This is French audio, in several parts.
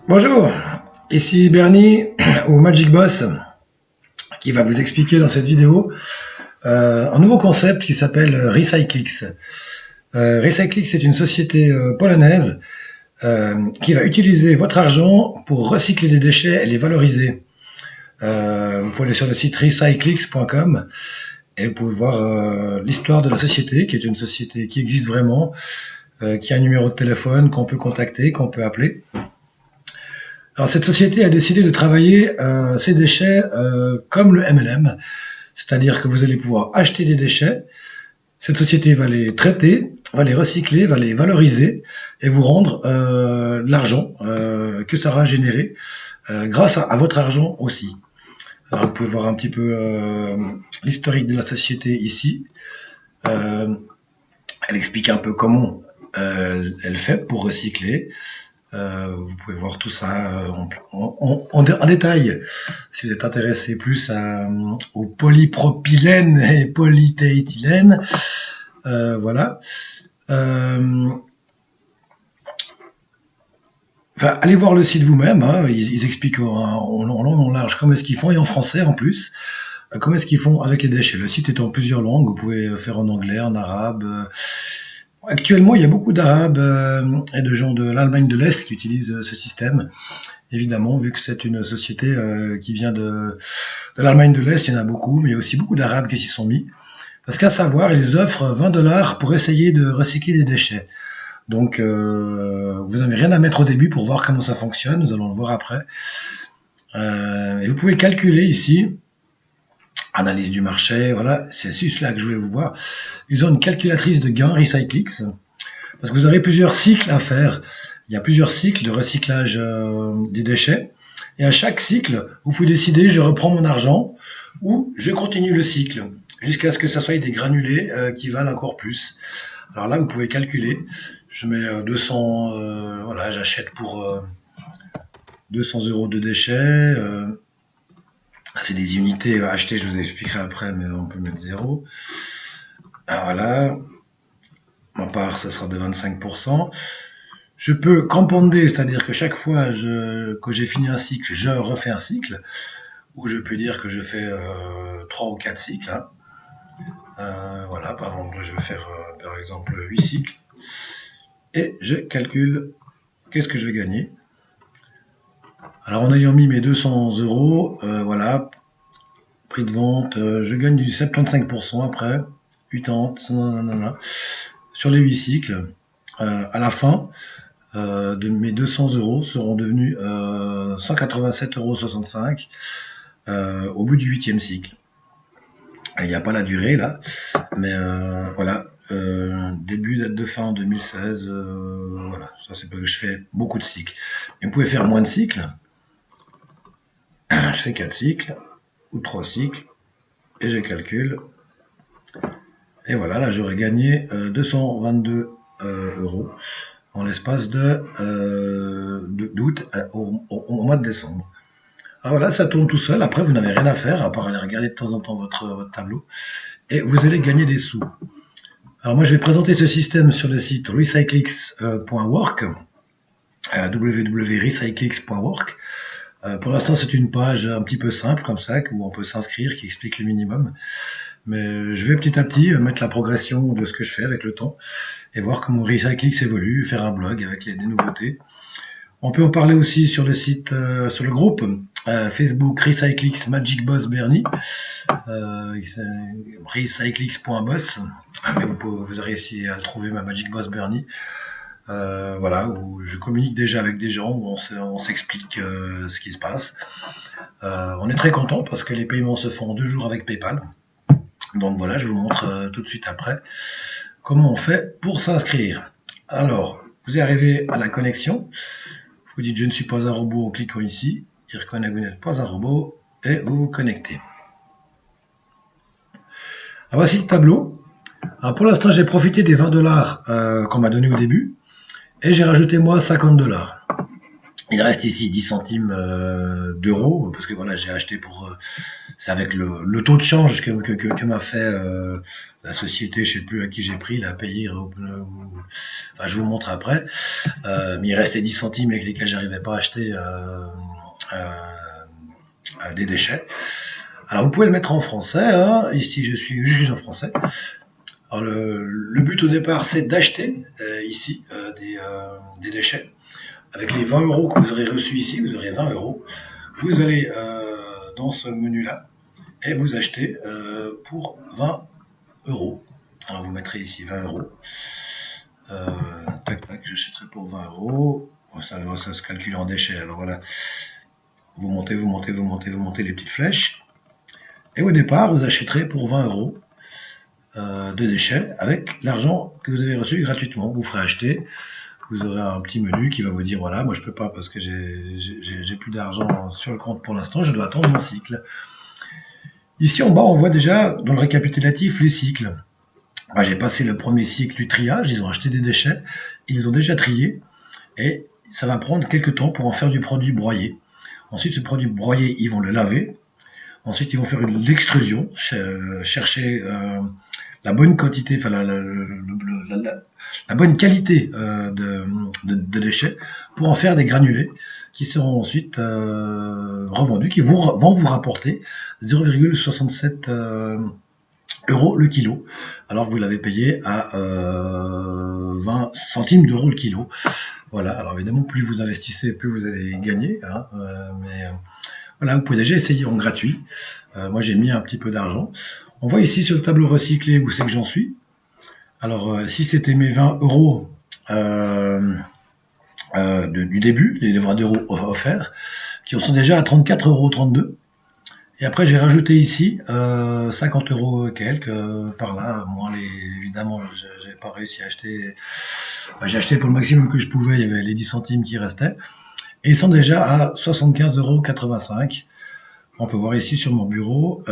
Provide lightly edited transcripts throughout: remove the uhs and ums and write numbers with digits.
Bonjour, ici Bernie ou Magic Boss qui va vous expliquer dans cette vidéo un nouveau concept qui s'appelle Recyclix. Recyclix est une société polonaise qui va utiliser votre argent pour recycler des déchets et les valoriser. Vous pouvez aller sur le site recyclix.com et vous pouvez voir l'histoire de la société, qui est une société qui existe vraiment, qui a un numéro de téléphone qu'on peut contacter, qu'on peut appeler. Alors cette société a décidé de travailler ces déchets comme le MLM, c'est-à-dire que vous allez pouvoir acheter des déchets, cette société va les traiter, va les recycler, va les valoriser et vous rendre l'argent que ça aura généré grâce à votre argent aussi. Alors vous pouvez voir un petit peu l'historique de la société ici. Elle explique un peu comment elle fait pour recycler. Vous pouvez voir tout ça en détail si vous êtes intéressé plus au polypropylène et polythééthylène. Voilà. Allez voir le site vous-même. Hein, ils expliquent en long et en large comment est-ce qu'ils font, et en français en plus, comment est-ce qu'ils font avec les déchets. Le site est en plusieurs langues. Vous pouvez faire en anglais, en arabe. Actuellement, il y a beaucoup d'Arabes et de gens de l'Allemagne de l'Est qui utilisent ce système. Évidemment, vu que c'est une société qui vient de l'Allemagne de l'Est, il y en a beaucoup, mais il y a aussi beaucoup d'Arabes qui s'y sont mis. Parce qu'à savoir, ils offrent 20 $ pour essayer de recycler des déchets. Donc, vous n'avez rien à mettre au début pour voir comment ça fonctionne. Nous allons le voir après. Et vous pouvez calculer ici. Analyse du marché, voilà, c'est cela que je voulais vous voir. Ils ont une calculatrice de gains Recyclix, parce que vous aurez plusieurs cycles à faire. Il y a plusieurs cycles de recyclage des déchets, et à chaque cycle, vous pouvez décider, je reprends mon argent, ou je continue le cycle, jusqu'à ce que ça soit des granulés qui valent encore plus. Alors là, vous pouvez calculer, je mets 200, voilà, j'achète pour 200 € de déchets, c'est des unités achetées, je vous expliquerai après, mais on peut mettre 0. Alors voilà, ma part, ça sera de 25%. Je peux componder, c'est-à-dire que chaque fois que j'ai fini un cycle, je refais un cycle, ou je peux dire que je fais 3 ou 4 cycles. Hein. Voilà, par exemple, je vais faire par exemple 8 cycles, et je calcule qu'est-ce que je vais gagner. Alors en ayant mis mes 200 €, voilà, prix de vente, je gagne du 75% après, 80, sur les 8 cycles. À la fin de mes 200 € seront devenus 187,65 € au bout du 8e cycle. Il n'y a pas la durée là, mais voilà, début date de fin en 2016, voilà, ça c'est parce que je fais beaucoup de cycles. Mais vous pouvez faire moins de cycles. Je fais 4 cycles ou 3 cycles et je calcule. Et voilà, là j'aurais gagné 222 € en l'espace d'août au mois de décembre. Alors voilà, ça tourne tout seul. Après, vous n'avez rien à faire à part aller regarder de temps en temps votre tableau et vous allez gagner des sous. Alors moi, je vais présenter ce système sur le site recyclix.work, www.recyclix.work. Pour l'instant, c'est une page un petit peu simple comme ça, où on peut s'inscrire, qui explique le minimum. Mais je vais petit à petit mettre la progression de ce que je fais avec le temps et voir comment Recyclix évolue, faire un blog avec des nouveautés. On peut en parler aussi sur le site, sur le groupe Facebook Recyclix Magic Boss Bernie, recyclix.boss, mais vous aurez réussi à trouver ma Magic Boss Bernie. Voilà, où je communique déjà avec des gens, où on s'explique ce qui se passe. On est très content parce que les paiements se font en 2 jours avec PayPal. Donc voilà, je vous montre tout de suite après comment on fait pour s'inscrire. Alors, vous arrivez à la connexion. Vous dites « Je ne suis pas un robot » en cliquant ici. Il reconnaît que vous n'êtes pas un robot et vous vous connectez. Alors voici le tableau. Alors pour l'instant, j'ai profité des 20 $ qu'on m'a donné au début et j'ai rajouté moi 50 $. Il reste ici 10 centimes d'euros, parce que voilà, j'ai acheté pour... c'est avec le taux de change que m'a fait la société, je sais plus à qui j'ai pris, la payer, enfin, je vous montre après. Mais il restait 10 centimes avec lesquels j'arrivais pas à acheter des déchets. Alors vous pouvez le mettre en français, hein. Ici je suis en français. Alors le but au départ c'est d'acheter ici des déchets. Avec les 20 euros que vous aurez reçus ici, vous aurez 20 euros. Vous allez dans ce menu-là et vous achetez pour 20 euros. Alors vous mettrez ici 20 euros. Tac, tac, j'achèterai pour 20 euros. Ça se calcule en déchets. Alors voilà, vous montez les petites flèches. Et au départ, vous achèterez pour 20 euros de déchets avec l'argent que vous avez reçu gratuitement. Vous ferez acheter. Vous aurez un petit menu qui va vous dire voilà, moi je peux pas parce que j'ai plus d'argent sur le compte pour l'instant, je dois attendre mon cycle. Ici en bas, on voit déjà dans le récapitulatif les cycles. Moi, j'ai passé le premier cycle du triage, ils ont acheté des déchets, ils ont déjà trié et ça va prendre quelques temps pour en faire du produit broyé. Ensuite, ce produit broyé, ils vont le laver. Ensuite, ils vont faire l'extrusion, chercher la bonne quantité, enfin la bonne qualité de déchets pour en faire des granulés qui seront ensuite revendus, qui vont vous rapporter 0,67 euros le kilo. Alors vous l'avez payé à 20 centimes d'euros le kilo. Voilà, alors évidemment, plus vous investissez, plus vous allez gagner. Hein, voilà, vous pouvez déjà essayer en gratuit. Moi, j'ai mis un petit peu d'argent. On voit ici sur le tableau recyclé où c'est que j'en suis. Alors, si c'était mes 20 euros du début, les 20 euros offerts, qui en sont déjà à 34,32 €. Et après, j'ai rajouté ici 50 euros quelques par là. Moi, évidemment, j'ai pas réussi à acheter. J'ai acheté pour le maximum que je pouvais. Il y avait les 10 centimes qui restaient. Et ils sont déjà à 75,85 €. On peut voir ici sur mon bureau,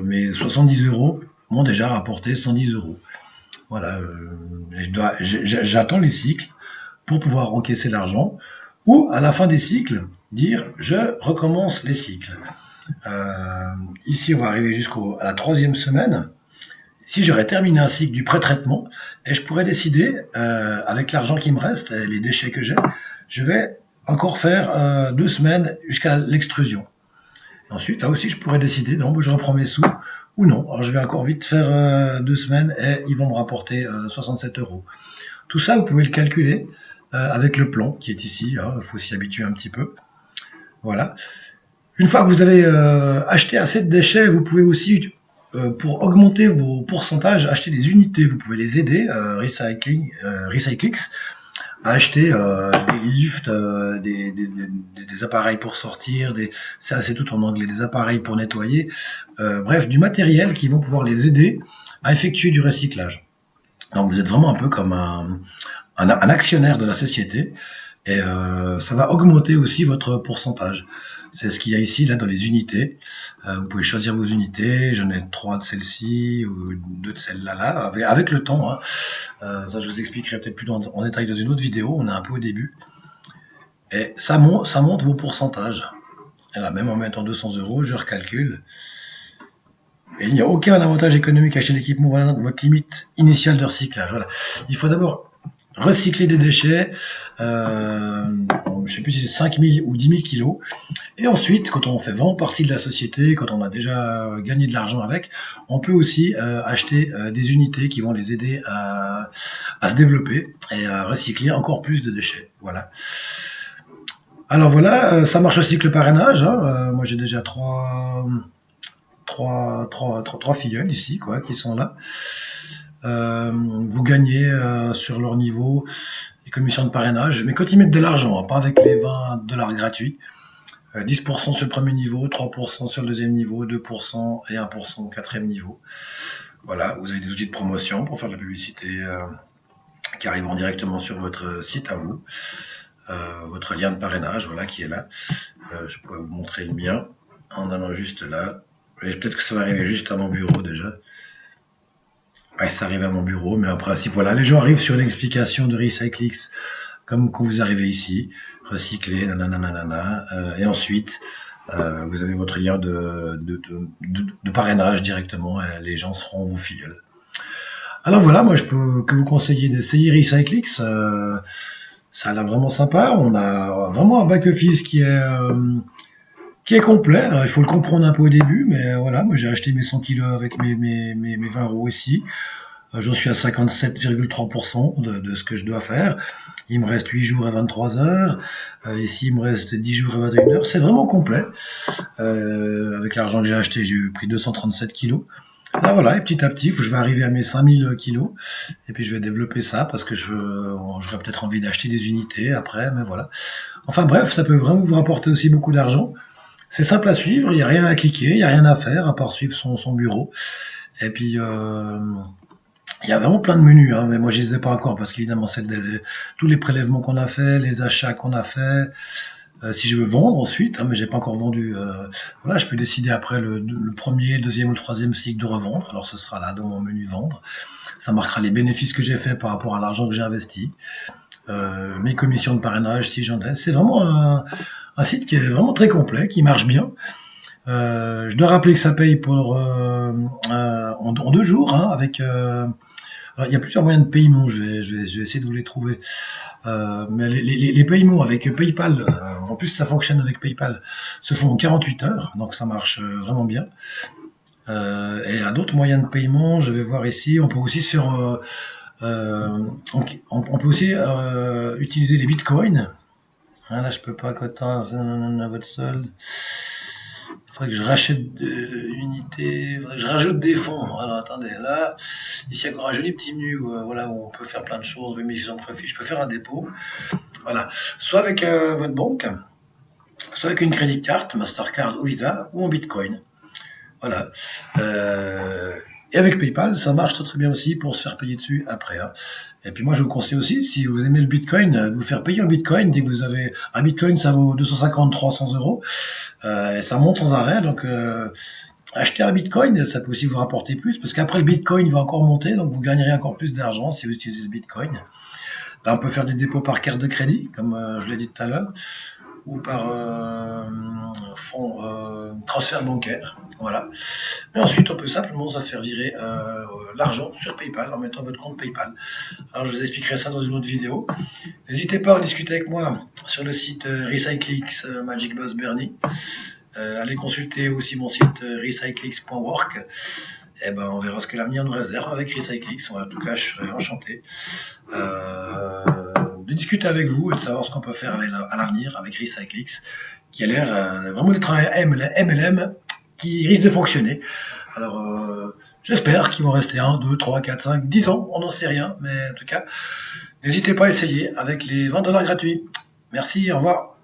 mes 70 euros m'ont déjà rapporté 110 euros. Voilà, j'attends les cycles pour pouvoir encaisser l'argent ou à la fin des cycles, dire je recommence les cycles. Ici, on va arriver jusqu'à la 3e semaine. Si j'aurais terminé un cycle du pré-traitement, et je pourrais décider, avec l'argent qui me reste, et les déchets que j'ai, je vais encore faire 2 semaines jusqu'à l'extrusion. Ensuite, là aussi, je pourrais décider, non, je reprends mes sous, ou non. Alors, je vais encore vite faire 2 semaines et ils vont me rapporter 67 euros. Tout ça, vous pouvez le calculer avec le plan qui est ici. Il faut s'y habituer un petit peu. Voilà. Une fois que vous avez acheté assez de déchets, vous pouvez aussi, pour augmenter vos pourcentages, acheter des unités. Vous pouvez les aider, Recyclix, à acheter des lifts, des appareils pour sortir, ça c'est tout en anglais, des appareils pour nettoyer, bref, du matériel qui vont pouvoir les aider à effectuer du recyclage. Donc vous êtes vraiment un peu comme un actionnaire de la société et ça va augmenter aussi votre pourcentage. C'est ce qu'il y a ici, là, dans les unités. Vous pouvez choisir vos unités. J'en ai 3 de celles-ci ou 2 de celles-là, avec le temps. Hein. Ça, je vous expliquerai peut-être plus en détail dans une autre vidéo. On est un peu au début. Et ça monte vos pourcentages. Et là, même en mettant 200 euros, je recalcule. Et il n'y a aucun avantage économique à acheter l'équipement. Voilà votre limite initiale de recyclage. Voilà. Il faut d'abord recycler des déchets, je ne sais plus si c'est 5 000 ou 10 000 kilos. Et ensuite, quand on fait vraiment partie de la société, quand on a déjà gagné de l'argent avec, on peut aussi acheter des unités qui vont les aider à se développer et à recycler encore plus de déchets. Voilà. Alors voilà, ça marche aussi avec le parrainage. Hein. Moi, j'ai déjà trois filleuls ici, quoi, qui sont là. Vous gagnez sur leur niveau les commissions de parrainage, mais quand ils mettent de l'argent, hein, pas avec les 20 $ gratuits, 10% sur le premier niveau, 3% sur le deuxième niveau, 2% et 1% au 4e niveau. Voilà, vous avez des outils de promotion pour faire de la publicité qui arriveront directement sur votre site à vous. Votre lien de parrainage, voilà, qui est là. Je pourrais vous montrer le mien en allant juste là. Et peut-être que ça va arriver juste à mon bureau déjà. Ouais, ça arrive à mon bureau, mais en principe, voilà, les gens arrivent sur l'explication de Recyclix comme quand vous arrivez ici, recycler, nanana, et ensuite, vous avez votre lien de parrainage directement, et les gens seront vos filleuls. Alors voilà, moi je peux que vous conseiller d'essayer Recyclix. Ça a l'air vraiment sympa. On a vraiment un back-office qui est complet. Alors, il faut le comprendre un peu au début, mais voilà, moi j'ai acheté mes 100 kilos avec mes 20 euros ici. J'en suis à 57,3% de ce que je dois faire. Il me reste 8 jours à 23 heures. Ici, il me reste 10 jours à 21 heures. C'est vraiment complet. Avec l'argent que j'ai acheté, j'ai pris 237 kilos. Là, voilà, et petit à petit, je vais arriver à mes 5000 kilos. Et puis, je vais développer ça parce que j'aurais peut-être envie d'acheter des unités après, mais voilà. Enfin bref, ça peut vraiment vous rapporter aussi beaucoup d'argent. C'est simple à suivre, il n'y a rien à cliquer, il n'y a rien à faire à part suivre son bureau. Et puis, il y a vraiment plein de menus, hein, mais moi je les ai pas encore parce qu'évidemment c'est tous les prélèvements qu'on a fait, les achats qu'on a fait. Si je veux vendre ensuite, hein, mais j'ai pas encore vendu. Voilà, je peux décider après le premier, deuxième ou le troisième cycle de revendre. Alors ce sera là dans mon menu vendre. Ça marquera les bénéfices que j'ai fait par rapport à l'argent que j'ai investi, mes commissions de parrainage si j'en ai. C'est vraiment un site qui est vraiment très complet, qui marche bien. Je dois rappeler que ça paye en 2 jours, hein, avec. Alors, il y a plusieurs moyens de paiement, je vais essayer de vous les trouver. Mais les paiements avec PayPal, en plus ça fonctionne avec PayPal, se font en 48 heures, donc ça marche vraiment bien. Et à d'autres moyens de paiement, je vais voir ici, on peut aussi se faire, on peut aussi utiliser les bitcoins. Hein, là, je peux pas cotant à votre solde. Il faudrait que je rachète des unités, il faudrait que je rajoute des fonds. Alors attendez, là, ici il y a encore un joli petit menu voilà, où on peut faire plein de choses, bénéfices en profit. Je peux faire un dépôt. Voilà. Soit avec votre banque, soit avec une crédit carte, Mastercard ou Visa, ou en Bitcoin. Voilà. Et avec PayPal, ça marche très très bien aussi pour se faire payer dessus après. Hein. Et puis moi, je vous conseille aussi, si vous aimez le Bitcoin, de vous faire payer en Bitcoin. Dès que vous avez un Bitcoin, ça vaut 250-300 euros. Et ça monte sans arrêt. Donc, acheter un Bitcoin, ça peut aussi vous rapporter plus. Parce qu'après, le Bitcoin va encore monter. Donc, vous gagnerez encore plus d'argent si vous utilisez le Bitcoin. Là, on peut faire des dépôts par carte de crédit, comme je l'ai dit tout à l'heure, ou par transfert bancaire. Voilà. Et ensuite, on peut simplement se faire virer l'argent sur PayPal en mettant votre compte PayPal. Alors, je vous expliquerai ça dans une autre vidéo. N'hésitez pas à discuter avec moi sur le site Recyclix Magic Boss Bernie. Allez consulter aussi mon site recyclix.work. Et ben, on verra ce que l'avenir nous réserve avec Recyclix. En tout cas, je serais enchanté de discuter avec vous et de savoir ce qu'on peut faire à l'avenir avec Recyclix, qui a l'air vraiment d'être un MLM qui risque de fonctionner. Alors, j'espère qu'ils vont rester 1, 2, 3, 4, 5, 10 ans, on n'en sait rien, mais en tout cas, n'hésitez pas à essayer avec les $20 gratuits. Merci, au revoir.